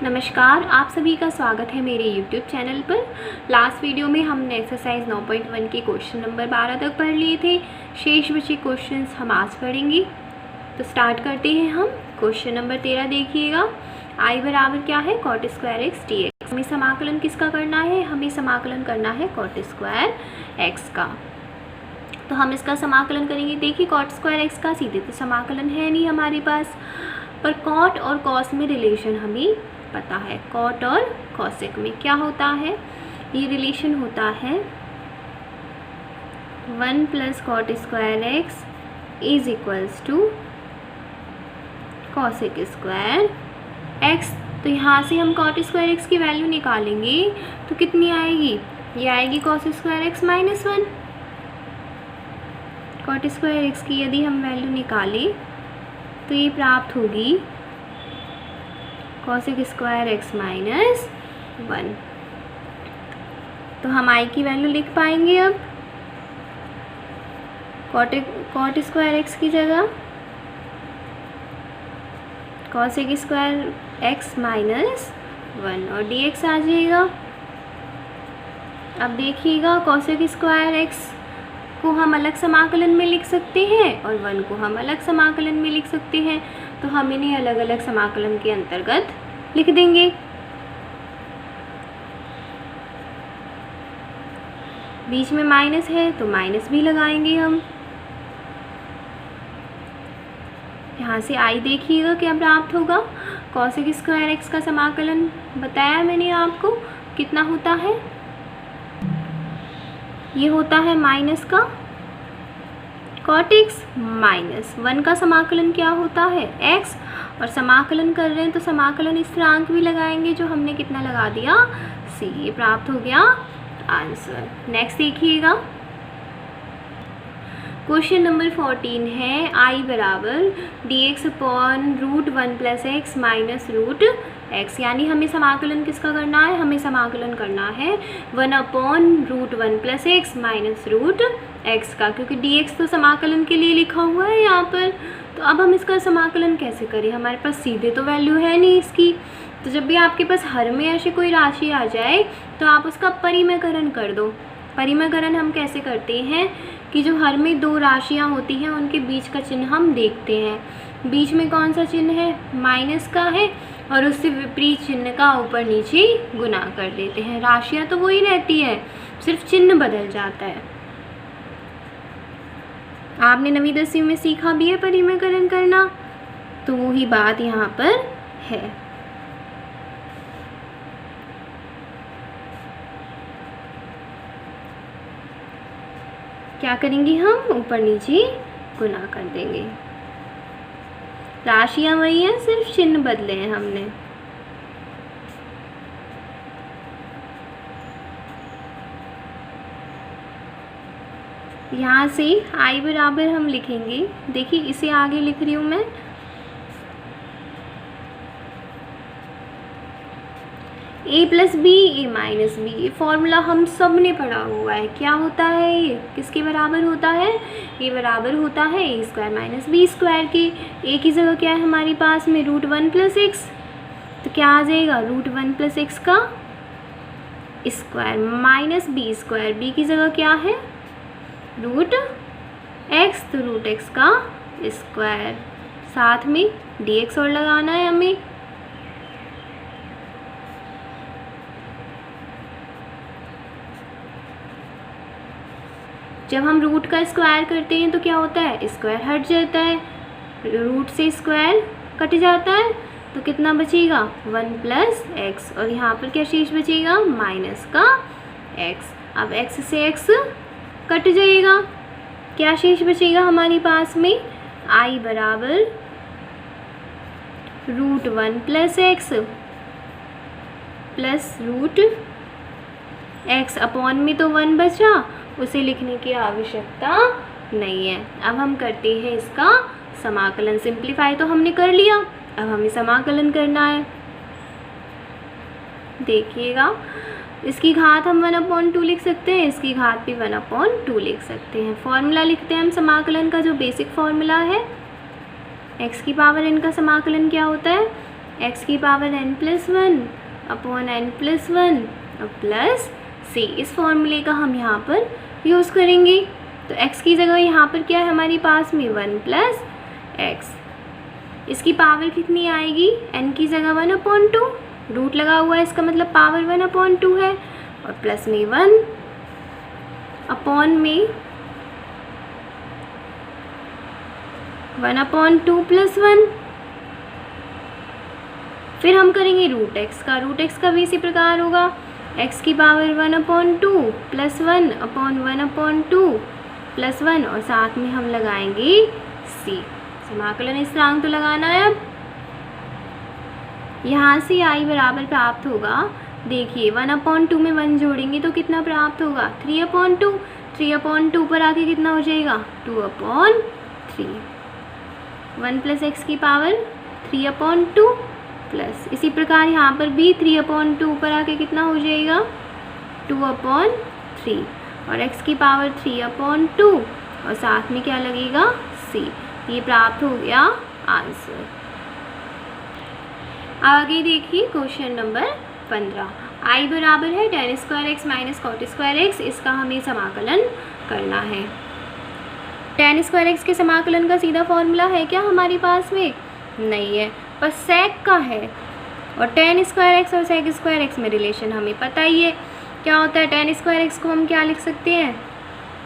नमस्कार, आप सभी का स्वागत है मेरे YouTube चैनल पर। लास्ट वीडियो में हमने एक्सरसाइज 9.1 के क्वेश्चन नंबर 12 तक पढ़ लिए थे। शेष बचे क्वेश्चंस हम आज पढ़ेंगे। तो स्टार्ट करते हैं हम। क्वेश्चन नंबर 13 देखिएगा। I बराबर क्या है? cot square x dx। हमें समाकलन किसका करना है? हमें समाकलन करना है cot स्क्वायर x का। तो हम इसका समाकलन करेंगे। देखिए cot स्क्वायर x का सीधे तो समाकलन है नहीं हमारे पास, पर cot और cos में रिलेशन हमें पता है। cot और cosec में क्या होता है? ये रिलेशन होता है 1 plus cot square x is equals to cosec square x। तो यहाँ से हम cot स्क्वायर x की वैल्यू निकालेंगे तो कितनी आएगी? ये आएगी cos square x minus 1। cot square x की यदि हम वैल्यू निकालें तो ये प्राप्त होगी cosec स्क्वायर x माइनस 1। तो हम i की वैल्यू लिख पाएंगे अब cot स्क्वायर x की जगह cosec स्क्वायर x माइनस 1 और dx आ जाएगा। अब देखिएगा cosec स्क्वायर x को हम अलग समाकलन में लिख सकते हैं और 1 को हम अलग समाकलन में लिख सकते हैं। तो हम इन्हें अलग अलग समाकलन के अंतर्गत लिख देंगे। बीच में माइनस है तो माइनस भी लगाएंगे हम। यहाँ से i देखिएगा क्या प्राप्त होगा। cosec स्क्वायर x का समाकलन बताया मैंने आपको कितना होता है। ये होता है माइनस का cot x माइनस 1 का समाकलन क्या होता है x, और समाकलन कर रहे हैं तो समाकलन स्थिरांक भी लगाएंगे जो हमने कितना लगा दिया c। ये प्राप्त हो गया आंसर। नेक्स्ट देखिएगा। क्वेश्चन नंबर 14 है I बराबर dx upon root 1 plus x minus root x। यानी हमें समाकलन किसका करना है? हमें समाकलन करना है 1 upon root 1 plus x minus root x का, क्योंकि dx तो समाकलन के लिए लिखा हुआ है यहाँ पर। तो अब हम इसका समाकलन कैसे करें? हमारे पास सीधे तो वैल्यू है नहीं इसकी। तो जब भी आपके पास हर में ऐसी कोई राशि आ जाए तो आप उसका परिमेयकरण कर दो। परिमेयकरण हम कैसे करते हैं कि जो हर में दो राशियाँ होती हैं उनके बीच का चिन्ह हम देखते हैं। बीच में कौन सा चिन्ह है? माइनस का है, और उससे विपरीत चिन्ह का ऊपर नीचे गुना कर देते हैं। राशियाँ तो वही रहती है, सिर्फ चिन्ह बदल जाता है। आपने 9वीं 10वीं में सीखा भी है परिमेयकरण करना, तो वही बात यहाँ पर है। क्या करेंगे हम? ऊपर नीचे गुना कर देंगे। राशियां वही हैं, सिर्फ चिन्ह बदले हैं हमने। यहाँ से I बराबर हम लिखेंगे। देखिए इसे आगे लिख रही हूँ मैं। a plus B A minus B, ये फॉर्मूला हम सब ने पढ़ा हुआ है। क्या होता है ये? किसके बराबर होता है? ये बराबर होता है A square minus B square के। a की जगह क्या है हमारे पास में? Root 1 plus x. तो क्या आ जाएगा? रूट 1 प्लस एक्स का square minus B square. B की जगह क्या है? रूट एक्स, तो रूट एक्स का स्क्वायर। साथ में dx और लगाना है हमें। जब हम रूट का स्क्वायर करते हैं तो क्या होता है? स्क्वायर हट जाता है, रूट से स्क्वायर कट जाता है, तो कितना बचेगा? 1 प्लस एक्स, और यहाँ पर क्या शेष बचेगा? माइनस का x। अब x से x कट जाएगा, क्या शेष बचेगा हमारे पास में? I बराबर root 1 plus x plus root x। Upon में तो 1 बचा, उसे लिखने की आवश्यकता नहीं है। अब हम करते हैं इसका समाकलन। सिंप्लीफाई तो हमने कर लिया, अब हमें समाकलन करना है। देखिएगा, इसकी घात हम 1/2 लिख सकते हैं, इसकी घात भी 1/2 लिख सकते हैं। फॉर्मूला लिखते हैं हम समाकलन का, जो बेसिक फॉर्मूला है। x की पावर n का समाकलन क्या होता है? एक्स की power n plus 1 upon n plus 1 और प्लस c। इस फॉर्मूले का हम यहाँ पर यूज़ करेंगे। तो x की जगह यहाँ पर क्या है हमारे पास में 1 प्लस एक्स। इसकी पावर कितनी आएगी, n की जगह 1/2, रूट लगा हुआ है इसका मतलब पावर 1/2 है, और प्लस में 1 अपॉन में 1/2 प्लस 1। फिर हम करेंगे रूट एक्स का भी इसी प्रकार होगा, x की पावर 1/2 प्लस 1 अपॉन 1/2 प्लस 1 और साथ में हम लगाएंगे c। समाकलन स्थिरांक तो लगाना है। अब यहाँ से i बराबर प्राप्त होगा, देखिए 1/2 में 1 जोड़ेंगे तो कितना प्राप्त होगा 3/2। 3/2 पर आके कितना हो जाएगा 2/3। 1 प्लस एक्स की पावर 3/2 प्लस, इसी प्रकार यहाँ पर भी 3/2 पर आके कितना हो जाएगा 2/3 और x की पावर 3/2 और साथ में क्या लगेगा c। ये प्राप्त हो गया आंसर। आगे देखिए क्वेश्चन नंबर 15। i बराबर है tan² माइनस cot², इसका हमें समाकलन करना है। tan² के समाकलन का सीधा फॉर्मूला है क्या हमारे पास में, नहीं है, पर sec का है। और tan² और sec² में रिलेशन हमें पता ही है क्या होता है। tan² को हम क्या लिख सकते हैं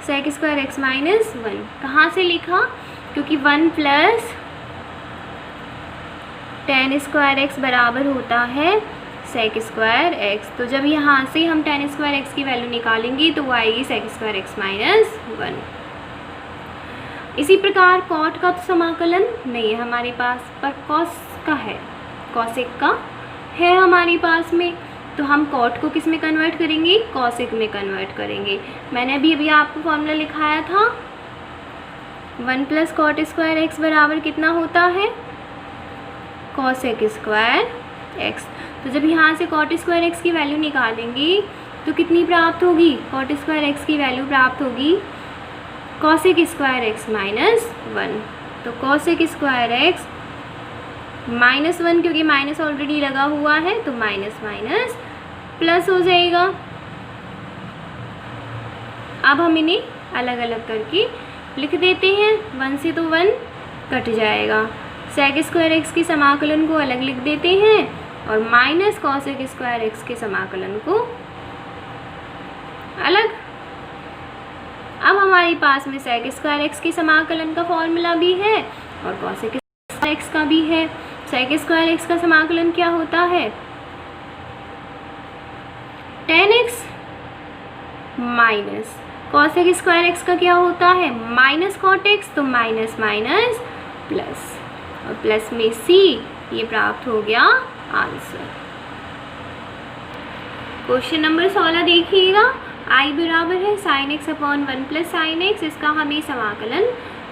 sec² माइनस 1। कहाँ से लिखा, क्योंकि 1 प्लस tan² बराबर होता है sec²। तो जब यहाँ से हम tan² की वैल्यू निकालेंगे तो वो आएगी sec² माइनस 1। इसी प्रकार cot का तो समाकलन नहीं है हमारे पास, पर cos का है, cosec का है हमारे पास में। तो हम cot को किस में कन्वर्ट करेंगे, cosec में कन्वर्ट करेंगे। मैंने अभी आपको फॉर्मूला लिखाया था 1 प्लस cot² बराबर कितना होता है cosec²। तो जब यहाँ से cot² की वैल्यू निकालेंगे तो कितनी प्राप्त होगी, cot² की वैल्यू प्राप्त होगी cosec² माइनस 1। तो cosec² माइनस 1, क्योंकि माइनस ऑलरेडी लगा हुआ है तो माइनस माइनस प्लस हो जाएगा। अब हम इन्हें अलग अलग करके लिख देते हैं, 1 से तो 1 कट जाएगा। sec² के समाकलन को अलग लिख देते हैं और माइनस cosec² के समाकलन को अलग। अब हमारे पास में sec² के समाकलन का फॉर्मूला भी है और cosec² का भी है। sec² का समाकलन क्या होता है tan x माइनस cosec² का क्या होता है माइनस cot x, तो माइनस माइनस प्लस और प्लस में c। ये प्राप्त हो गया आंसर। क्वेश्चन नंबर 16 देखिएगा। i बराबर है sin x upon 1 plus sin x, इसका हमें समाकलन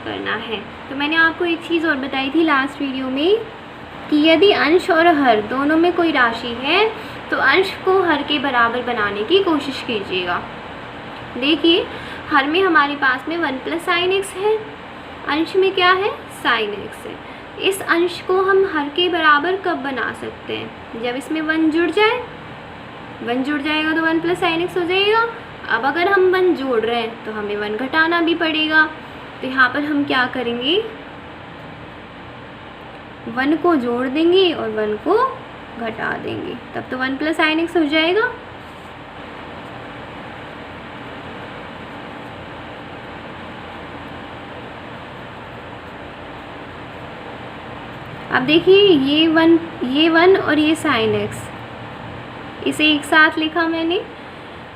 करना है। तो मैंने आपको एक चीज़ और बताई थी लास्ट वीडियो में कि यदि अंश और हर दोनों में कोई राशि है तो अंश को हर के बराबर बनाने की कोशिश कीजिएगा। देखिए हर में हमारे पास में 1 प्लस sin x है, अंश में क्या है sin x है। इस अंश को हम हर के बराबर कब बना सकते हैं, जब इसमें 1 जुड़ जाए। 1 जुड़ जाएगा तो 1 प्लस sin x हो जाएगा। अब अगर हम 1 जोड़ रहे हैं तो हमें 1 घटाना भी पड़ेगा। तो यहाँ पर हम क्या करेंगे, 1 को जोड़ देंगे और 1 को घटा देंगे, तब तो 1 प्लस sin x हो जाएगा। अब देखिए ये 1 और ये sin x, इसे एक साथ लिखा मैंने।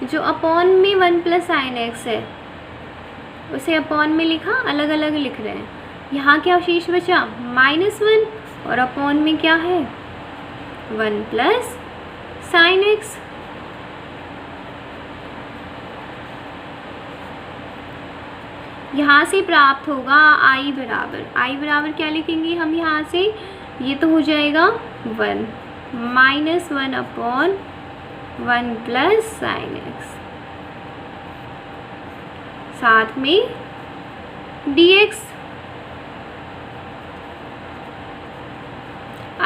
जो अपॉन में 1 प्लस sin x है उसे अपॉन में लिखा, अलग अलग लिख रहे हैं। यहाँ क्या शेष बचा -1 और अपॉन में क्या है 1 प्लस sin x। यहाँ से प्राप्त होगा i बराबर क्या लिखेंगे हम यहाँ से, ये तो हो जाएगा 1 -1 अपॉन 1 प्लस sin x, साथ में dx।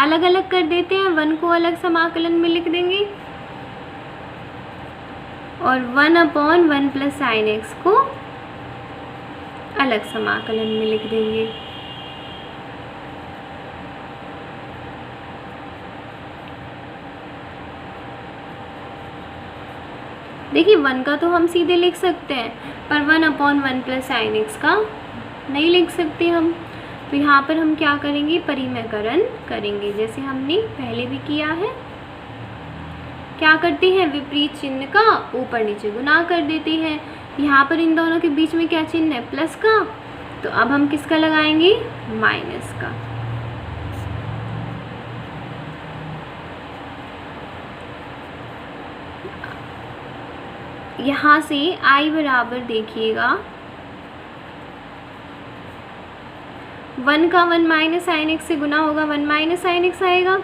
अलग अलग कर देते हैं, 1 को अलग समाकलन में लिख देंगे और 1/1 प्लस साइन एक्स को अलग समाकलन में लिख देंगे। देखिए 1 का तो हम सीधे लिख सकते हैं, पर 1/1 प्लस साइन एक्स का नहीं लिख सकते हम। तो यहाँ पर हम क्या करेंगे, परिमेयकरण करेंगे, जैसे हमने पहले भी किया है। क्या करते हैं, विपरीत चिन्ह का ऊपर नीचे गुना कर देते हैं। यहाँ पर इन दोनों के बीच में क्या चिन्ह है, प्लस का, तो अब हम किसका लगाएंगे, माइनस का। यहाँ से i बराबर देखिएगा 1 का 1 माइनस साइन एक्स से गुना होगा, 1 माइनस साइन एक्स आएगा।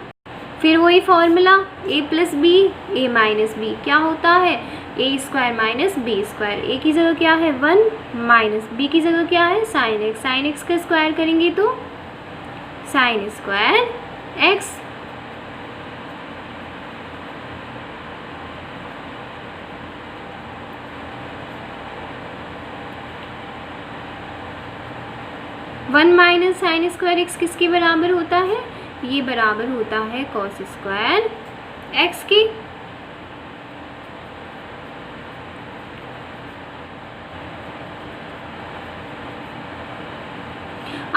फिर वही formula a plus B a minus B क्या होता है, a square minus B square. a की जगह क्या है 1 माइनस b की जगह क्या है साइन एक्स। साइन एक्स का स्क्वायर करेंगे तो sign square x. One minus sign square x किसके बराबर होता है, ये बराबर होता है कॉस स्क्वायर एक्स के।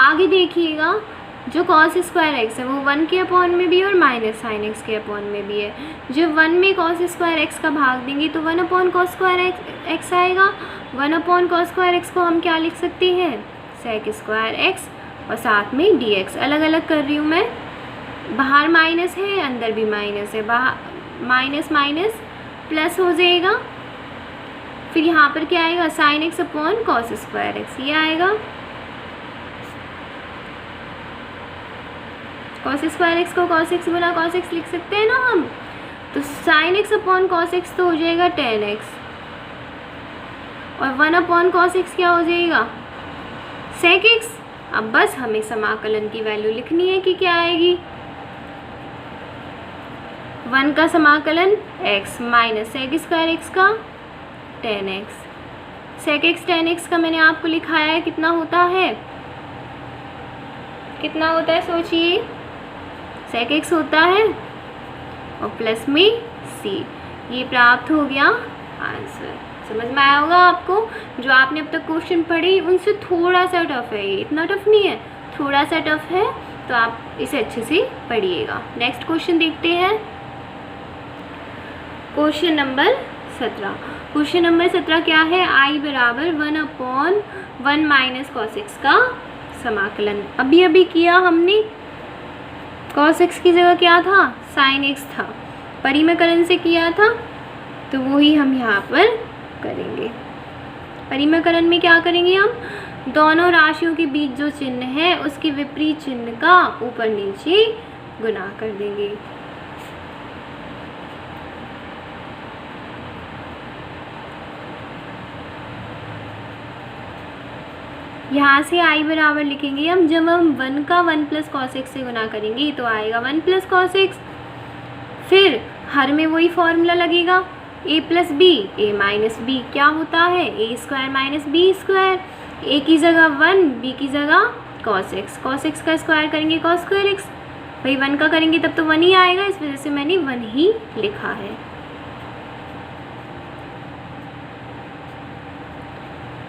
आगे देखिएगा जो कॉस स्क्वायर एक्स है वो 1 के अपॉन में भी है और माइनस साइन एक्स के अपॉन में भी है। जब 1 में कॉस स्क्वायर एक्स का भाग देंगे तो 1 अपॉन कॉस स्क्वायर एक्स आएगा। 1 अपॉन कॉस स्क्वायर एक्स को हम क्या लिख सकते हैं, सेक स्क्वायर एक्स, और साथ में डी एक्स। अलग अलग कर रही हूँ मैं, बाहर माइनस है अंदर भी माइनस है, बाहर माइनस माइनस प्लस हो जाएगा। फिर यहाँ पर क्या आएगा, sine x upon cos square x, ये आएगा। कॉस स्क्वायर एक्स को कॉस एक्स गुना कॉस एक्स लिख सकते हैं ना हम, तो sine x upon cos x तो हो जाएगा टेन एक्स, और 1 अपॉन कॉस एक्स क्या हो जाएगा, सेक एक्स। अब बस हमें समाकलन की वैल्यू लिखनी है कि क्या आएगी, 1 का समाकलन x minus sec square x का 10x। सेक एक्स 10x का मैंने आपको लिखाया है, कितना होता है, कितना होता है सोचिए, सेक एक्स होता है और प्लस में c। ये प्राप्त हो गया आंसर। समझ में आया होगा आपको। जो आपने अब तक क्वेश्चन पढ़े उनसे थोड़ा सा टफ है, ये इतना टफ नहीं है, थोड़ा सा टफ है, तो आप इसे अच्छे से पढ़िएगा। नेक्स्ट क्वेश्चन देखते हैं, क्वेश्चन नंबर 17। क्वेश्चन नंबर 17 क्या है, i बराबर 1/1 माइनस कॉस एक्स का समाकलन। अभी अभी किया हमने, कॉस एक्स की जगह क्या था, साइन एक्स था, परिमेयकरण से किया था, तो वही हम यहाँ पर करेंगे। परिमेयकरण में क्या करेंगे, हम दोनों राशियों के बीच जो चिन्ह है उसके विपरीत चिन्ह का ऊपर नीचे गुना कर देंगे। यहाँ से i बराबर लिखेंगे हम, जब हम 1 का 1 प्लस कॉस एक्स से गुना करेंगे तो आएगा 1 प्लस कॉस एक्स। फिर हर में वही फॉर्मूला लगेगा, a plus B a minus B क्या होता है, a square minus B square. a की जगह 1, b की जगह कॉस एक्स। कॉस एक्स का स्क्वायर करेंगे कॉस स्क्वायर एक्स, भाई 1 का करेंगे तब तो 1 ही आएगा, इस वजह से मैंने 1 ही लिखा है।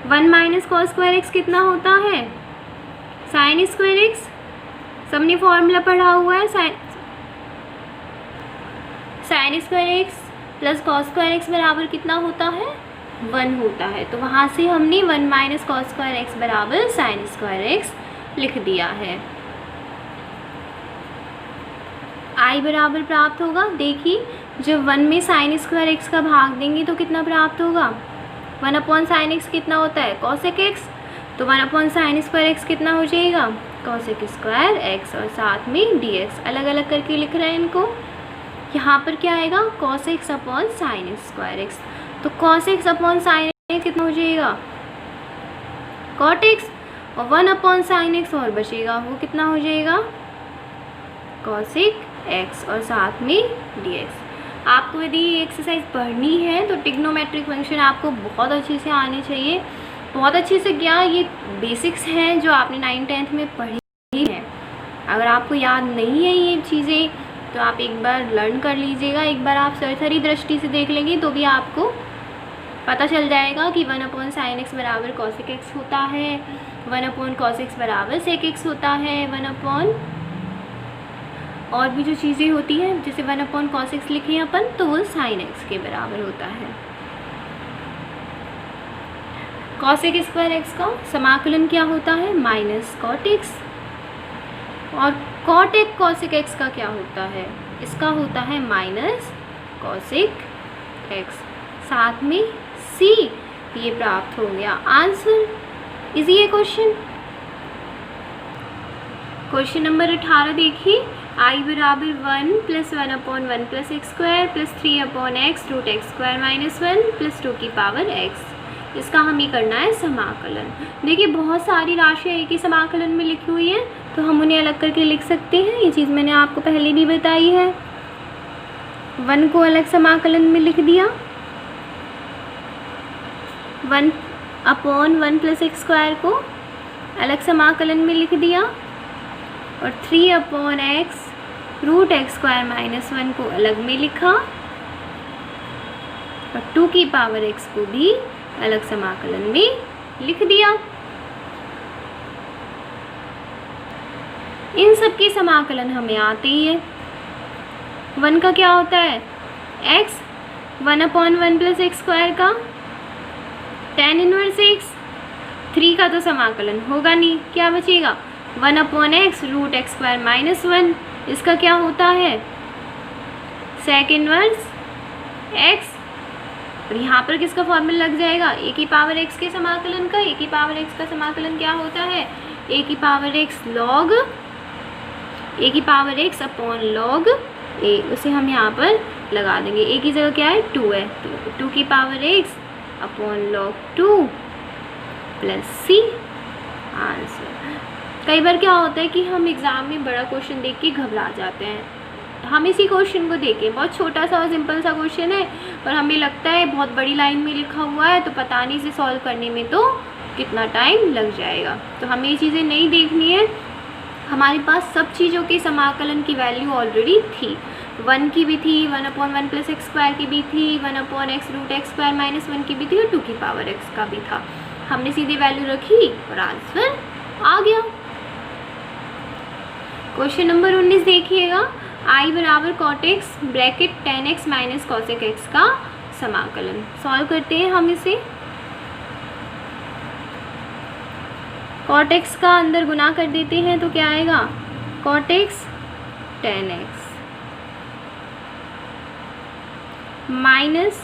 One minus cos square x कितना होता है, साइन स्क्वायर एक्स। सबने फॉर्मूला पढ़ा हुआ है, sign square x plus cos square x बराबर कितना होता है, 1 होता है। तो वहाँ से हमने 1 माइनस कॉस स्क्वायर एक्स बराबर साइन स्क्वायर एक्स लिख दिया है। i बराबर प्राप्त होगा, देखिए जब 1 में साइन स्क्वायर एक्स का भाग देंगे तो कितना प्राप्त होगा, 1 अपॉन साइन एक्स कितना होता है, कॉसेक एक्स, तो 1 अपॉन साइन स्क्वायर एक्स कितना हो जाएगा, कॉसेक स्क्वायर एक्स, और साथ में डी एक्स। अलग अलग करके लिख रहे हैं इनको। यहाँ पर क्या आएगा, cos X upon sine square X, तो cos X upon sine X कितना हो जाएगा, कॉट एक्स, और 1 अपॉन साइन एक्स और बचेगा, वो कितना हो जाएगा, कॉसिक एक्स और साथ में dx। आपको यदि ये एक्सरसाइज पढ़नी है तो ट्रिग्नोमेट्रिक फंक्शन आपको बहुत अच्छे से आने चाहिए। बहुत अच्छे से क्या, ये बेसिक्स हैं जो आपने 9th-10th में पढ़ी हैं। अगर आपको याद नहीं है ये चीज़ें तो आप एक बार लर्न कर लीजिएगा, एक बार आप सरसरी दृष्टि से देख लेंगे तो भी आपको पता चल जाएगा कि 1/sin x बराबर cosec x होता है, 1/cos x बराबर sec x होता है, 1/ और भी जो चीज़ें होती हैं जैसे 1/cos x लिखे अपन तो वो sin x के बराबर होता है। cosec स्क्वायर x का समाकलन क्या होता है, -cot x। और cot cosec x का क्या होता है, इसका होता है -cosec x, साथ में c। ये प्राप्त हो गया आंसर। इजी है क्वेश्चन। क्वेश्चन नंबर 18 देखिए, I बराबर 1 + 1/1 + x स्क्वायर + 3/x √x² - 1 + 2 की पावर x। इसका हमें करना है समाकलन। देखिए बहुत सारी राशियाँ एक ही समाकलन में लिखी हुई हैं तो हम उन्हें अलग करके लिख सकते हैं। ये चीज़ मैंने आपको पहले भी बताई है। 1 को अलग समाकलन में लिख दिया, 1/1 + x स्क्वायर को अलग समाकलन में लिख दिया और 3/x √x² - 1 को अलग में लिखा और 2 की पावर x को भी अलग समाकलन में लिख दिया। इन सब की समाकलन हमें आती ही है। 1 का क्या होता है, x, 1/1 + x स्क्वायर का tan इनवर्स x, 3 का तो समाकलन होगा नहीं, क्या बचेगा 1/x √x² - 1। इसका क्या होता है sec इनवर्स x, और यहाँ पर किसका फॉर्मूला लग जाएगा, a की पावर x के समाकलन का। a की पावर x का समाकलन क्या होता है, a की पावर x log a की पावर x log a। उसे हम यहाँ पर लगा देंगे, a की जगह क्या है 2 है तो 2 की power x log 2 + c answer. कई बार क्या होता है कि हम एग्ज़ाम में बड़ा क्वेश्चन देख के घबरा जाते हैं। हम इसी क्वेश्चन को देखें, बहुत छोटा सा और सिंपल सा क्वेश्चन है पर हमें लगता है बहुत बड़ी लाइन में लिखा हुआ है तो पता नहीं इसे सॉल्व करने में तो कितना टाइम लग जाएगा। तो हमें ये चीज़ें नहीं देखनी है, हमारे पास सब चीज़ों के समाकलन की वैल्यू ऑलरेडी थी। 1 की भी थी, 1/1 + x स्क्वायर की भी थी, 1/x √x² - 1 की भी थी और 2 की पावर x का भी था। हमने सीधे वैल्यू रखी और आंसर आ गया। क्वेश्चन नंबर 19 देखिएगा, I बराबर cot x bracket tan x - cosec x का समाकलन। सॉल्व करते हैं हम इसे। cot x का अंदर गुना कर देते हैं तो क्या आएगा, cot x tan x minus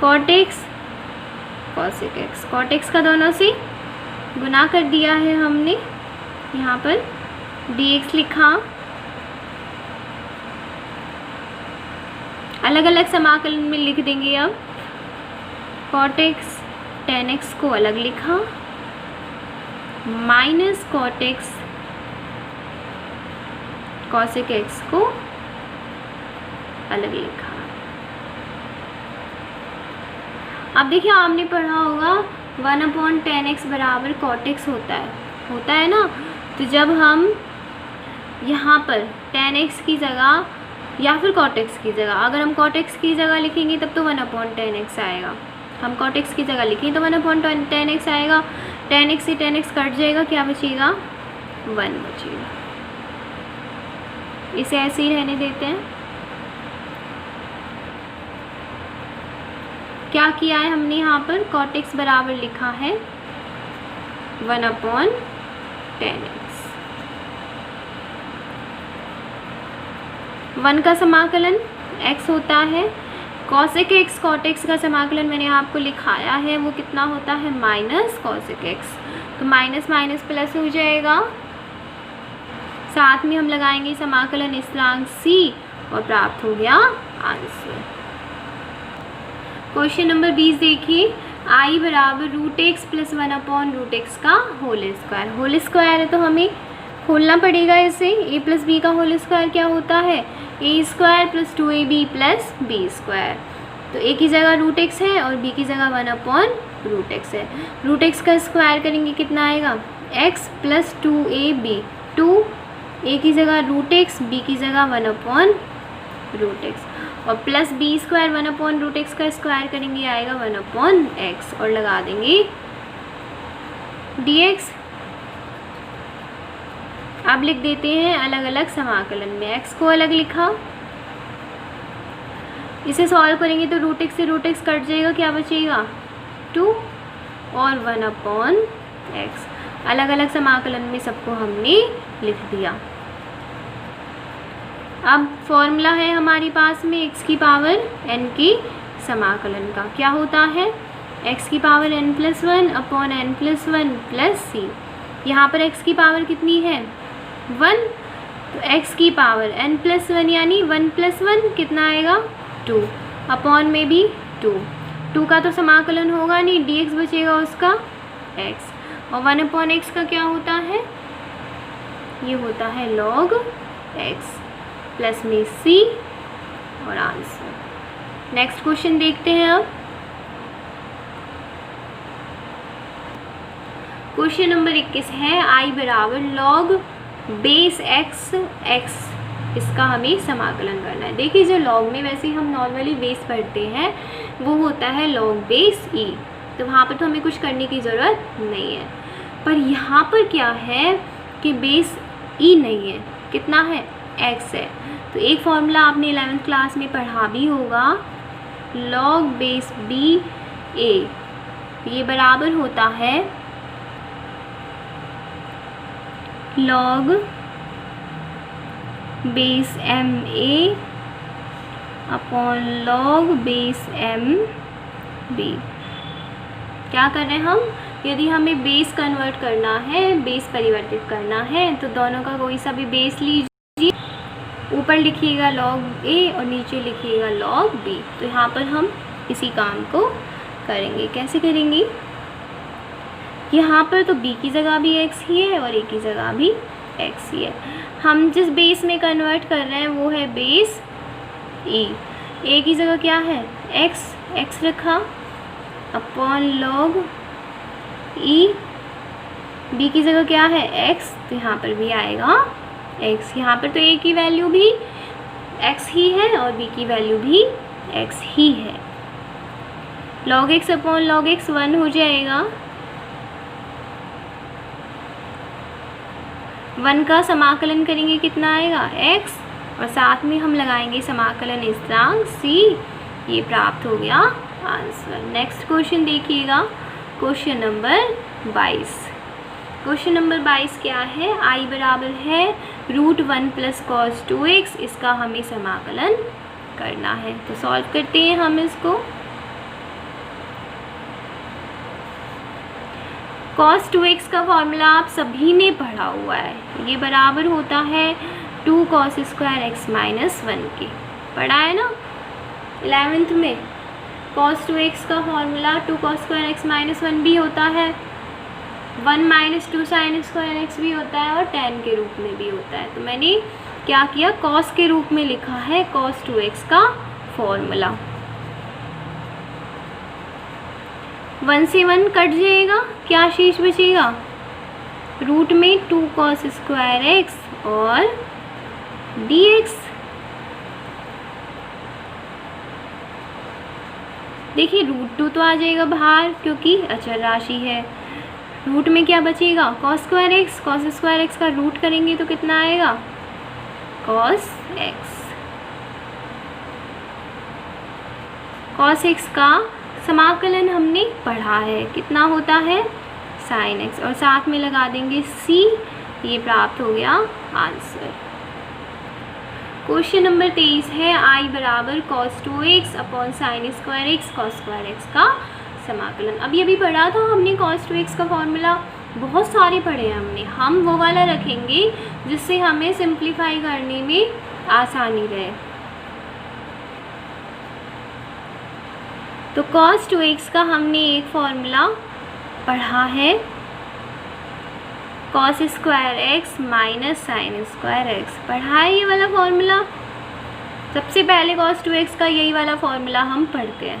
cot x cosec x। cot x का दोनों से गुना कर दिया है हमने, यहाँ पर dx लिखा। अलग अलग समाकलन में लिख देंगे अब, cot x tan x को अलग लिखा minus cot x cosec x को अलग लिखा। अब देखिए आपने पढ़ा होगा 1/tan x बराबर cot x होता है ना। तो जब हम यहाँ पर tan x की जगह या फिर cot x की जगह, अगर हम cot x की जगह लिखेंगे तब तो 1/tan x आएगा। हम cot x की जगह लिखें तो 1/tan x आएगा। tan x से tan x कट जाएगा, क्या बचेगा 1 बचेगा। इसे ऐसे ही रहने देते हैं। क्या किया है हमने यहाँ पर, cot x बराबर लिखा है 1/tan x। 1 का समाकलन x होता है, cosec x cot x का समाकलन मैंने आपको लिखाया है, वो कितना होता है माइनस cosec x। तो माइनस माइनस प्लस हो जाएगा, साथ में हम लगाएंगे समाकलन स्थिरांक c और प्राप्त हो गया आंसर। क्वेश्चन नंबर 20 देखिए, I बराबर √x + 1/√x का होल स्क्वायर। होल स्क्वायर है तो हमें खोलना पड़ेगा इसे। ए प्लस बी का होल स्क्वायर क्या होता है, A square plus 2ab plus B square. तो ए की जगह रूट एक्स है और बी की जगह 1/√x है। रूट एक्स का स्क्वायर करेंगे कितना आएगा, x प्लस 2ab, 2 ए की जगह रूट एक्स, बी की जगह 1/√x और प्लस बी स्क्वायर 1/√x का स्क्वायर करेंगे आएगा 1/x और लगा देंगे dx। अब लिख देते हैं अलग अलग समाकलन में, x को अलग लिखा, इसे सॉल्व करेंगे तो रूट एक्स से रूट एक्स कट जाएगा, क्या बचेगा 2 और 1/x। अलग अलग समाकलन में सबको हमने लिख दिया। अब फॉर्मूला है हमारे पास में x की पावर n की समाकलन का, क्या होता है x की power n+1 upon n+1 plus c। यहाँ पर x की पावर कितनी है 1, तो x की पावर n+1 यानी 1+1 कितना आएगा 2 अपॉन में भी 2 का तो समाकलन होगा नहीं, dx बचेगा उसका x और 1/x का क्या होता है, ये होता है log x प्लस में c और आंसर। नेक्स्ट क्वेश्चन देखते हैं अब। क्वेश्चन नंबर 21 है i बराबर log बेस x, इसका हमें समाकलन करना है। देखिए जो log में वैसे हम नॉर्मली बेस पढ़ते हैं वो होता है log बेस e, तो वहाँ पर तो हमें कुछ करने की ज़रूरत नहीं है। पर यहाँ पर क्या है कि बेस e नहीं है, कितना है x है। तो एक फॉर्मूला आपने 11th क्लास में पढ़ा भी होगा, log बेस b a, ये बराबर होता है log base m a upon log base m b। क्या कर रहे हैं हम, यदि हमें बेस कन्वर्ट करना है, बेस परिवर्तित करना है, तो दोनों का कोई सा भी बेस लीजिए, ऊपर लिखिएगा log a और नीचे लिखिएगा log b। तो यहाँ पर हम इसी काम को करेंगे। कैसे करेंगे, यहाँ पर तो b की जगह भी x ही है और a की जगह भी x ही है। हम जिस बेस में कन्वर्ट कर रहे हैं वो है बेस e। a की जगह क्या है x रखा अपॉन log e, b की जगह क्या है x, तो यहाँ पर भी आएगा x। यहाँ पर तो a की वैल्यू भी x ही है और b की वैल्यू भी x ही है। log x upon log x 1 हो जाएगा। 1 का समाकलन करेंगे कितना आएगा x और साथ में हम लगाएंगे समाकलन स्थिरांक c, ये प्राप्त हो गया आंसर। नेक्स्ट क्वेश्चन देखिएगा, क्वेश्चन नंबर 22। क्वेश्चन नंबर 22 क्या है, i बराबर है √1 + cos 2x, इसका हमें समाकलन करना है। तो सॉल्व करते हैं हम इसको। cos 2x का फॉर्मूला आप सभी ने पढ़ा हुआ है, ये बराबर होता है 2 cos² x - 1 के, पढ़ा है ना 11th में। cos 2x का फॉर्मूला 2 cos² x - 1 भी होता है, 1 - 2 sin² x भी होता है और tan के रूप में भी होता है। तो मैंने क्या किया, cos के रूप में लिखा है cos 2x का फॉर्मूला। 1 से 1 कट जाएगा, क्या शेष बचेगा, रूट में 2 cos² x और dx। देखिए √2 तो आ जाएगा बाहर क्योंकि अचर राशि है। रूट में क्या बचेगा, cos² x का रूट करेंगे तो कितना आएगा cos x। cos x का समाकलन हमने पढ़ा है, कितना होता है sin x और साथ में लगा देंगे c, ये प्राप्त हो गया आंसर। क्वेश्चन नंबर 23 है i बराबर cos 2x upon sin² x cos² x का समाकलन। अब ये भी पढ़ा था हमने cos 2x का फॉर्मूला, बहुत सारे पढ़े हैं हमने, हम वो वाला रखेंगे जिससे हमें सिंप्लीफाई करने में आसानी रहे। तो cos 2x का हमने एक फॉर्मूला पढ़ा है, cos square x minus sign square x. पढ़ा है ये वाला फॉर्मूला, सबसे पहले cos 2x का यही वाला फॉर्मूला हम पढ़ते हैं,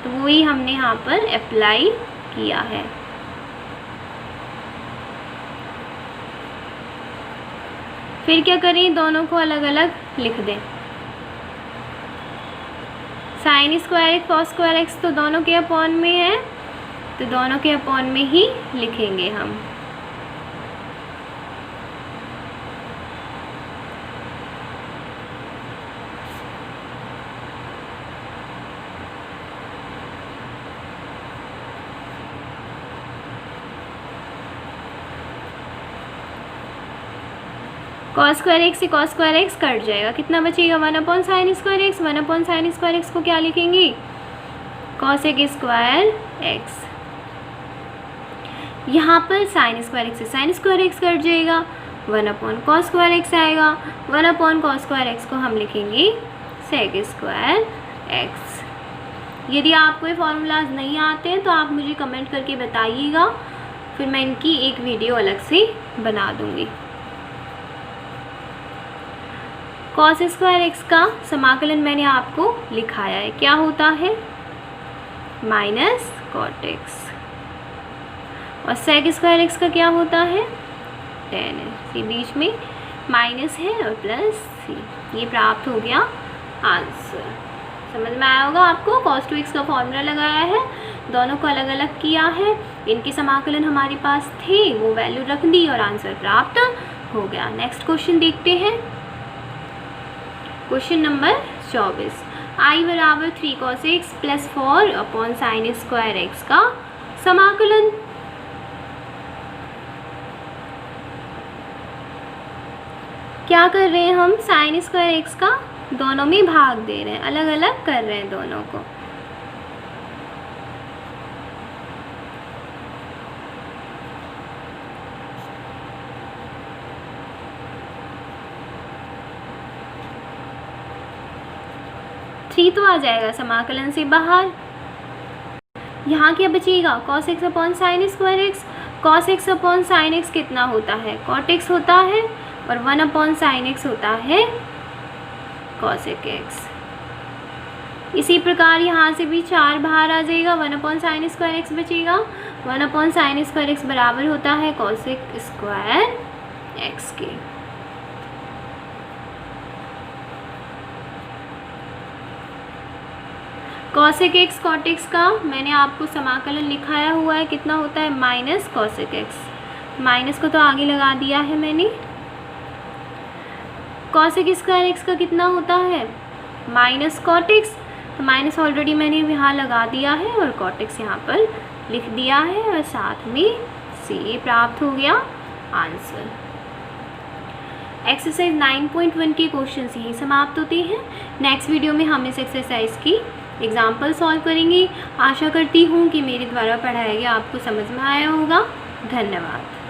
तो वही हमने यहाँ पर अप्लाई किया है। फिर क्या करें, दोनों को अलग अलग लिख दें। Sign square x cos square X तो दोनों के अपॉन में है, तो दोनों के अपॉन में ही लिखेंगे हम। कॉस स्क्वायर एक्स से कॉस स्क्वायर एक्स कट जाएगा, कितना बचेगा 1 upon sine square x. 1 upon sine square x को क्या लिखेंगे, कॉस एक स्क्वायर एक्स। यहाँ पर साइन स्क्वायर एक्स से साइन स्क्वायर एक्स कट जाएगा, 1 अपॉन कॉस स्क्वायर एक्स आएगा। 1 अपॉन कॉस स्क्वायर एक्स को हम लिखेंगे सेक स्क्वायर एक्स। यदि आपको ये फॉर्मूलाज नहीं आते हैं तो आप मुझे कमेंट करके बताइएगा, फिर मैं इनकी एक वीडियो अलग से बना दूँगी। कॉस स्क्वायर एक्स का समाकलन मैंने आपको लिखाया है, क्या होता है माइनस कॉट एक्स, और सेक स्क्वायर एक्स का क्या होता है tan है। बीच में माइनस है और प्लस सी, ये प्राप्त हो गया आंसर। समझ में आया होगा आपको, cos 2x का फॉर्मूला लगाया है, दोनों को अलग अलग किया है, इनके समाकलन हमारे पास थे, वो वैल्यू रख दी और आंसर प्राप्त हो गया। नेक्स्ट क्वेश्चन देखते हैं, क्वेश्चन नंबर 24। आई बराबर 3 cos x plus 4 upon sine square x का समाकलन। क्या कर रहे हैं हम, साइन स्क्वायर एक्स का दोनों में भाग दे रहे हैं, अलग अलग कर रहे हैं दोनों को। थ्री तो आ जाएगा समाकलन से बाहर, यहाँ क्या बचेगा cos x upon sine square x. cos x upon sine X कितना होता है, cot x होता है, और 1 अपॉन साइन एक्स होता है cosec x। इसी प्रकार यहाँ से भी 4 बाहर आ जाएगा, 1 अपॉन साइन स्क्वायर एक्स बचेगा। 1 अपॉन साइन स्क्वायर एक्स बराबर होता है cosec स्क्वायर एक्स के। cosec x cot x का मैंने आपको समाकलन लिखाया हुआ है, कितना होता है माइनस cosec x। माइनस को तो आगे लगा दिया है मैंने। cosec स्क्वायर x का कितना होता है माइनस cot x, तो माइनस ऑलरेडी मैंने यहाँ लगा दिया है और cot x यहाँ पर लिख दिया है, और साथ में c प्राप्त हो गया आंसर। एक्सरसाइज 9.1 के क्वेश्चन यही समाप्त होते हैं। नेक्स्ट वीडियो में हम इस एक्सरसाइज की एग्जाम्पल सॉल्व करेंगे। आशा करती हूँ कि मेरे द्वारा पढ़ाया गया आपको समझ में आया होगा। धन्यवाद।